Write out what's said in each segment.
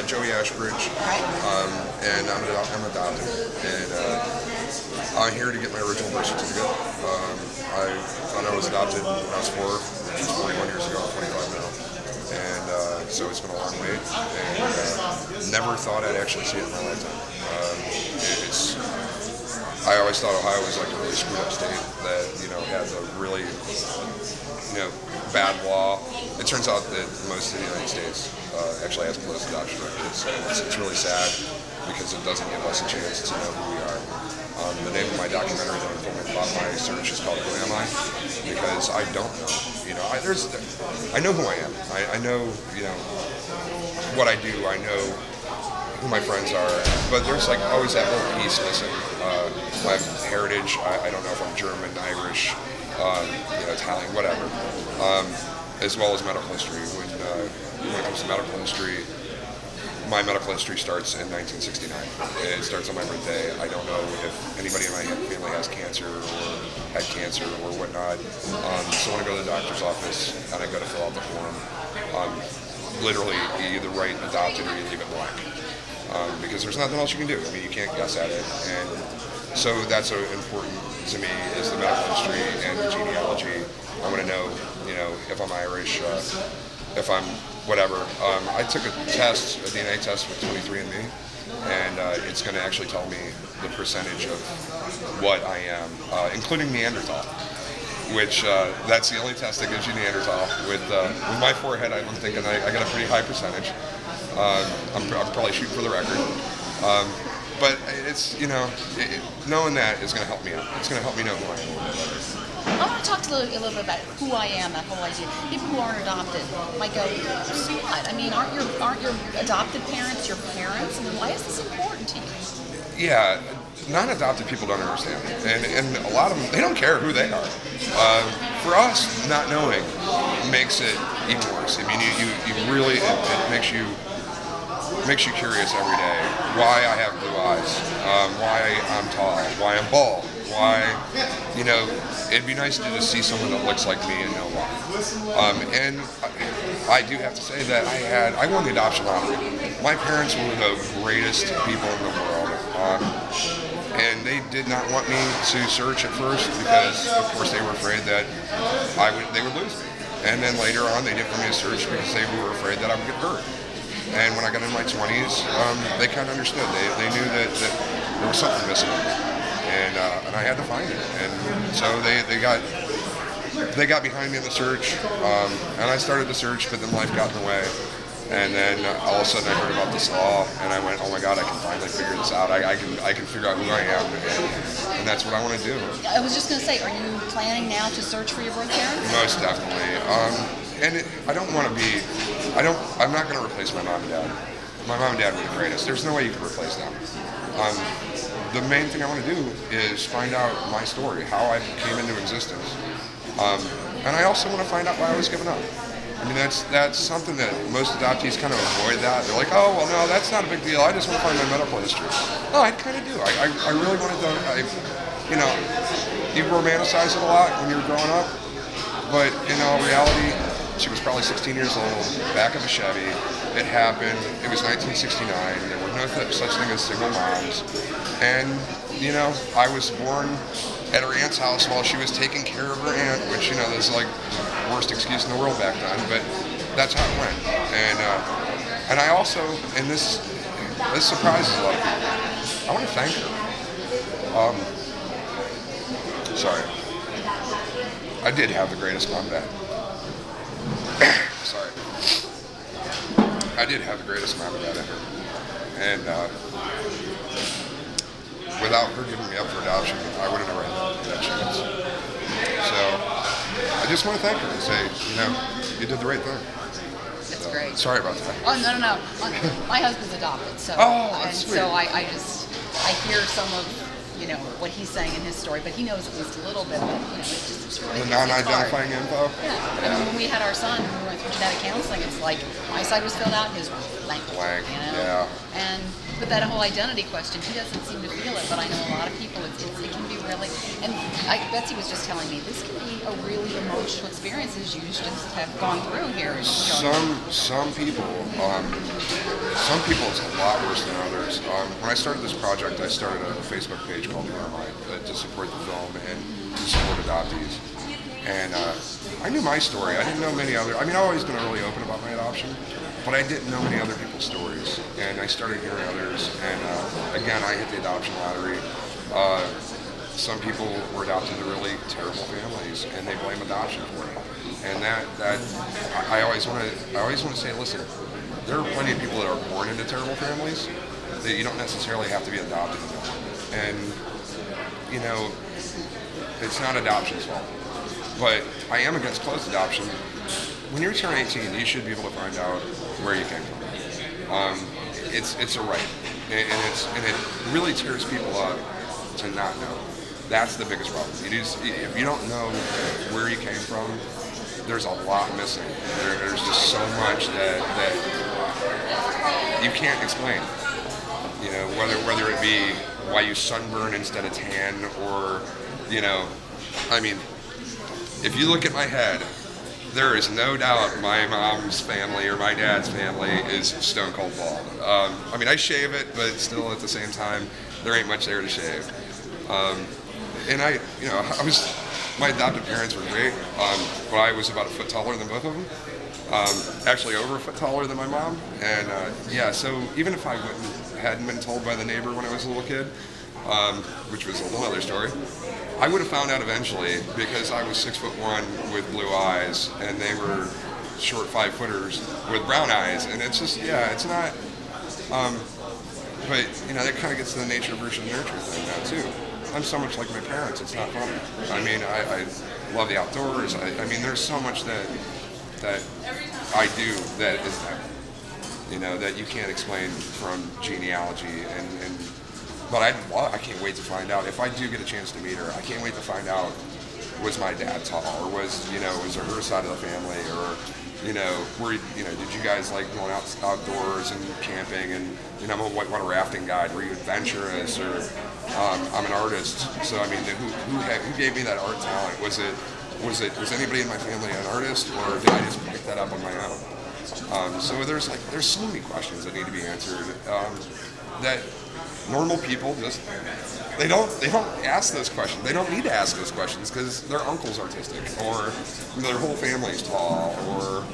Joey Ashbridge, Right. and I'm adopted, and I'm here to get my original birth certificate. I found out I was adopted when I was 4, which is 41 years ago. I'm 25 now, and so it's been a long wait, and never thought I'd actually see it in my lifetime. I always thought Ohio was like a really screwed up state that had a really bad law. It turns out that most of the United States actually has closed adoption records, so it's really sad because it doesn't give us a chance to know who we are. The name of my documentary that I'm filming about my search is called Who Am I? Because I don't know. I know who I am. I know what I do. I know who my friends are, but there's like always that little piece missing. My heritage, I don't know if I'm German, Irish, Italian, whatever, as well as medical history. When it comes to medical history, my medical history starts in 1969. It starts on my birthday. I don't know if anybody in my family has cancer or had cancer or whatnot. So when I go to the doctor's office and I go to fill out the form, literally you either write adopted or you leave it blank. Because there's nothing else you can do. I mean, you can't guess at it. And so that's important to me is the medical history and the genealogy. I want to know, if I'm Irish, if I'm whatever. I took a test, a DNA test with 23andMe, and it's going to actually tell me the percentage of what I am, including Neanderthal, which that's the only test that gives you Neanderthal. With my forehead, I'm thinking I got a pretty high percentage. I'm probably shooting for the record. But it's, knowing that is going to help me out. It's going to help me know who I am a little bit better. I want to talk a little bit about who I am, that whole idea. People who aren't adopted might go, so what? I mean, aren't your adopted parents your parents? I mean, why is this important to you? Yeah, non-adopted people don't understand. And a lot of them, they don't care who they are. For us, not knowing makes it even worse. I mean, you really, it makes you curious every day. Why I have blue eyes, why I'm tall, why I'm bald, why, it'd be nice to just see someone that looks like me and know why. And I do have to say that I won the adoption lottery. My parents were the greatest people in the world. And they did not want me to search at first because, of course, they were afraid that they would lose me. And then later on, they didn't want me to search because they were afraid that I would get hurt. And when I got in my 20s, they kind of understood. They knew that there was something missing, and I had to find it. And so they got behind me in the search, and I started the search, but then life got in the way. And then all of a sudden I heard about this law, and I went, oh my God, I can finally figure this out. I can figure out who I am, and that's what I want to do. I was just going to say, are you planning now to search for your birth parents? Most definitely. I don't want to be, I'm not going to replace my mom and dad. My mom and dad were the greatest. There's no way you can replace them. The main thing I want to do is find out my story, how I came into existence. And I also want to find out why I was given up. I mean, that's something that most adoptees kind of avoid that. They're like, oh, well, no, that's not a big deal. I just want to find my medical history. No, I kind of do. I really wanted to, you romanticize it a lot when you're growing up, but in all reality, she was probably 16 years old, back of a Chevy. It happened. It was 1969. There were no such thing as single moms. And, I was born at her aunt's house while she was taking care of her aunt, which, there's like the worst excuse in the world back then, but that's how it went. And I also, and this surprises a lot of people, I want to thank her. Sorry. I did have the greatest mom and dad. Sorry. I did have the greatest mom and dad ever. And without her giving me up for adoption, I would have never had that chance. So I just want to thank her and say, you did the right thing. That's great. Sorry about that. Oh, no. My husband's adopted, so sweet. so I hear some of what he's saying in his story, but he knows at least a little bit. But, it's really the non-identifying info. Yeah. I mean, when we had our son, we went through genetic counseling. It's like my side was filled out, his was. blank. Blank, You know? yeah. But that whole identity question, he doesn't seem to feel it, but I know a lot of people, it can be really, and Betsy was just telling me, this can be a really emotional experience as you just have gone through here. Some people, it's a lot worse than others. When I started this project, I started a Facebook page called Paramount to support the film and to support adoptees. And I knew my story. I didn't know many other. I mean, I've always been really open about my adoption, but I didn't know many other people's stories. And I started hearing others. And again, I hit the adoption lottery. Some people were adopted to really terrible families, and they blame adoption for it. And I always want to say, listen, there are plenty of people that are born into terrible families that you don't necessarily have to be adopted into. And you know, it's not adoption's fault. But I am against closed adoption. When you turn 18, you should be able to find out where you came from. It's a right, and it really tears people up to not know. That's the biggest problem. If you don't know where you came from, there's a lot missing. There's just so much that you can't explain. You know, whether it be why you sunburn instead of tan, or I mean. If you look at my head, there is no doubt my mom's family or my dad's family is stone cold bald. I mean, I shave it, but still at the same time, there ain't much there to shave. And my adopted parents were great, but I was about a foot taller than both of them. Actually over a foot taller than my mom. And so even if I hadn't been told by the neighbor when I was a little kid, which was a whole other story, I would have found out eventually, because I was 6'1" with blue eyes, and they were short 5-footers with brown eyes, and it's just, it's not, but that kind of gets to the nature versus nurture thing now too. I'm so much like my parents, it's not funny. I mean, I love the outdoors. I mean, there's so much that I do that is that, that you can't explain from genealogy But I can't wait to find out. If I do get a chance to meet her, I can't wait to find out, was my dad tall, or was it her side of the family, or did you guys like going outdoors and camping? And I'm a whitewater rafting guide. Were you adventurous? Or I'm an artist, so I mean, who gave me that art talent? Was anybody in my family an artist, or did I just pick that up on my own? So there's so many questions that need to be answered. That normal people they don't ask those questions. They don't need to ask those questions because their uncle's artistic, or their whole family's tall, or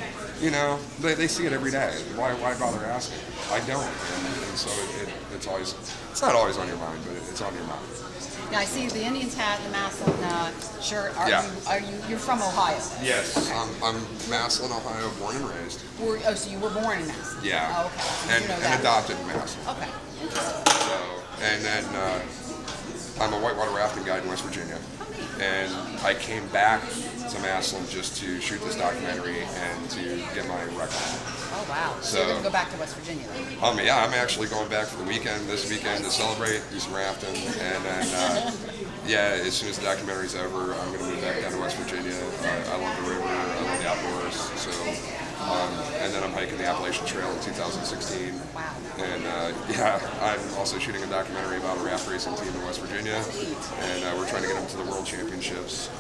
they see it every day. Why bother asking? I don't, and so it's not always on your mind, but it's on your mind. Now I see the Indians hat, the Massillon shirt. You're from Ohio? Yes. Okay. I'm Massillon, Ohio, born and raised. So you were born in Massillon? Yeah. Oh, okay. And adopted in Massillon. Okay. So, and then I'm a whitewater rafting guide in West Virginia, and I came back to Massillon just to shoot this documentary and to get my record. Oh wow! So you're gonna go back to West Virginia then? Yeah, I'm actually going back for the weekend, this weekend, to celebrate, do some rafting, and then as soon as the documentary's over, I'm gonna move back down to West Virginia. I love the river, I love the outdoors, so. And then I'm hiking the Appalachian Trail in 2016. Wow. And I'm also shooting a documentary about a raft racing team in West Virginia. And we're trying to get them to the World Championships.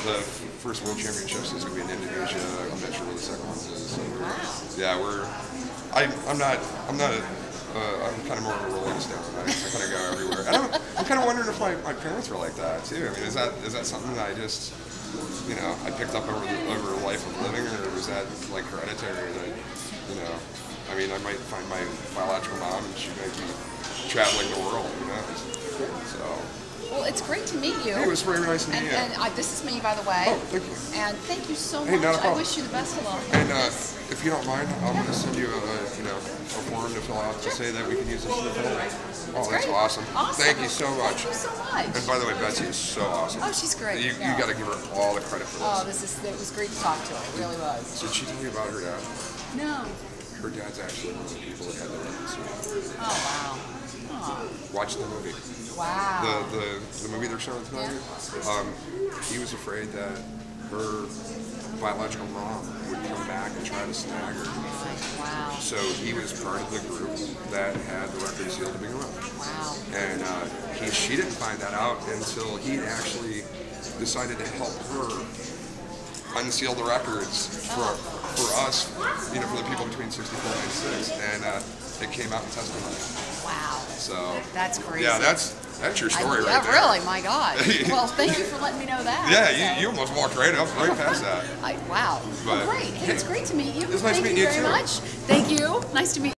The first World Championships is going to be in Indonesia. I'm not sure where the second one is. Wow. Yeah, I'm kind of more of a rolling stone. I kind of go everywhere. And I'm kind of wondering if my parents were like that too. I mean, is that something that I just, I picked up over a life of living, or was that like hereditary? That, I mean, I might find my biological mom and she might be traveling the world. Who knows? So. Well, it's great to meet you. Hey, it was very nice to meet you. And this is me, by the way. Oh, thank you. And thank you so Hey, much. not a problem. I wish you the best of luck. And if you don't mind, I'm going to send you a form to fill out to say that we can use this in the film. Oh, that's great. awesome. Awesome. Thank you so much. Thank you so much. And by the way, Betsy is so awesome. Oh, she's great. You got to give her all the credit for this. It was great to talk to her. It really was. Did she tell you about her dad? No. Her dad's actually one of the people that had the residency. Oh, wow. Oh. Watch the movie. Wow. The movie they're showing tonight. He was afraid that her biological mom would come back and try to snag her. Wow. So he was part of the group that had the record sealed to begin with. Wow. And she didn't find that out until he actually decided to help her unseal the records for us, you know, for the people between 64 and 96, and it came out in testimony. Wow. So that's crazy. Yeah, that's your story right there. Yeah, really. My God. Well, thank you for letting me know that. Yeah, you almost walked right past that. Wow. But, well, great. Hey, it's great to meet you. It's nice Thank meeting you you very too. much. Thank you. Nice to meet you.